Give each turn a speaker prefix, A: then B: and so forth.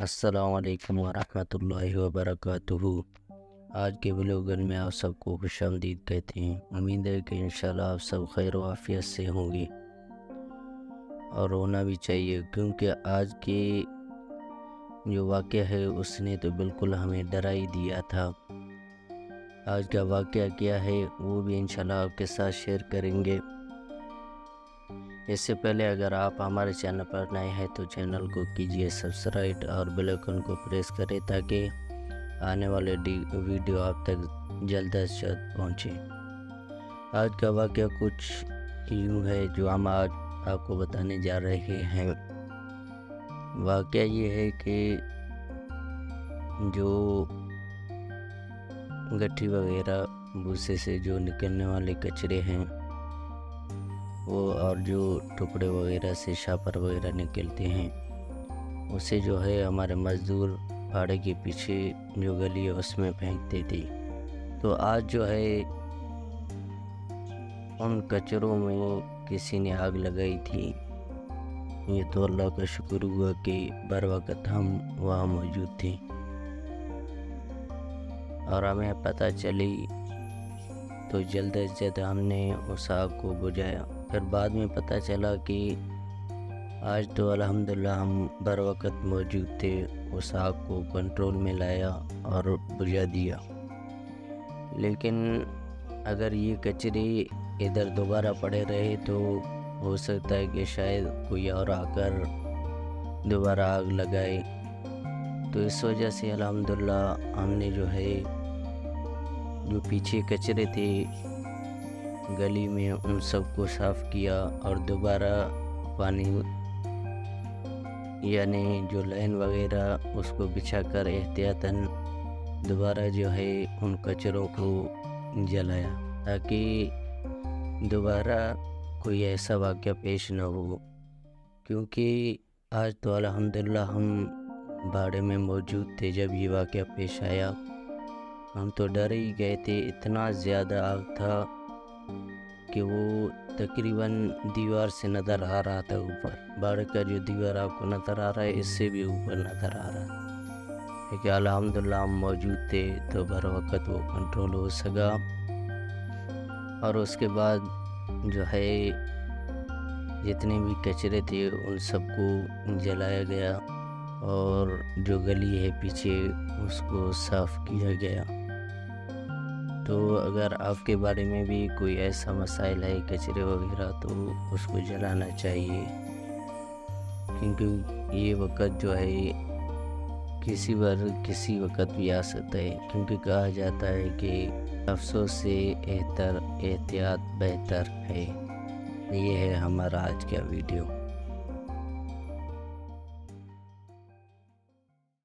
A: السلام علیکم ورحمۃ اللہ وبرکاتہ۔ آج کے بلاگن میں آپ سب کو خوش آمدید کہتے ہیں۔ امید ہے کہ انشاءاللہ آپ سب خیر و عافیت سے ہوں گے اور ہونا بھی چاہیے، کیونکہ آج کے جو واقعہ ہے اس نے تو بالکل ہمیں ڈرا ہی دیا تھا۔ آج کا واقعہ کیا ہے وہ بھی انشاءاللہ آپ کے ساتھ شیئر کریں گے۔ اس سے پہلے اگر آپ ہمارے چینل پر نئے ہیں تو چینل کو کیجئے سبسکرائب اور بیل آئیکن کو پریس کریں تاکہ آنے والے ویڈیو آپ تک جلد از جلد پہنچے۔ آج کا واقعہ کچھ یوں ہے جو ہم آج آپ کو بتانے جا رہے ہیں۔ واقعہ یہ ہے کہ جو گٹھی وغیرہ بھوسے سے جو نکلنے والے کچرے ہیں وہ اور جو ٹکڑے وغیرہ سے شاپر وغیرہ نکلتے ہیں اسے جو ہے ہمارے مزدور پھاڑے کے پیچھے جو گلی ہے اس میں پھینکتے تھے۔ تو آج جو ہے ان کچروں میں کسی نے آگ لگائی تھی۔ یہ تو اللہ کا شکر ہوا کہ بر وقت ہم وہاں موجود تھے اور ہمیں پتہ چلی تو جلد از جلد ہم نے اس آگ کو بجھایا۔ پھر بعد میں پتہ چلا کہ آج تو الحمدللہ ہم بر وقت موجود تھے، اس آگ کو کنٹرول میں لایا اور بجھا دیا۔ لیکن اگر یہ کچرے ادھر دوبارہ پڑے رہے تو ہو سکتا ہے کہ شاید کوئی اور آ کر دوبارہ آگ لگائے۔ تو اس وجہ سے الحمدللہ ہم نے جو ہے جو پیچھے کچرے تھے گلی میں ان سب کو صاف کیا اور دوبارہ پانی یعنی جو لائن وغیرہ اس کو بچھا کر احتیاطاً دوبارہ جو ہے ان کچروں کو جلایا تاکہ دوبارہ کوئی ایسا واقعہ پیش نہ ہو۔ کیونکہ آج تو الحمدللہ ہم بھاڑے میں موجود تھے جب یہ واقعہ پیش آیا، ہم تو ڈر ہی گئے تھے، اتنا زیادہ آگ تھا کہ وہ تقریباً دیوار سے نظر آ رہا تھا اوپر۔ باڑ کا جو دیوار آپ کو نظر آ رہا ہے اس سے بھی اوپر نظر آ رہا ہے، لیکن الحمدللہ ہم موجود تھے تو بر وقت وہ کنٹرول ہو سکا۔ اور اس کے بعد جو ہے جتنے بھی کچرے تھے ان سب کو جلایا گیا اور جو گلی ہے پیچھے اس کو صاف کیا گیا۔ تو اگر آپ کے بارے میں بھی کوئی ایسا مسائل ہے کچرے وغیرہ تو اس کو جلانا چاہیے، کیونکہ یہ وقت جو ہے کسی وقت بھی آ سکتا ہے، کیونکہ کہا جاتا ہے کہ افسوس سے احتیاط بہتر ہے۔ یہ ہے ہمارا آج کا ویڈیو۔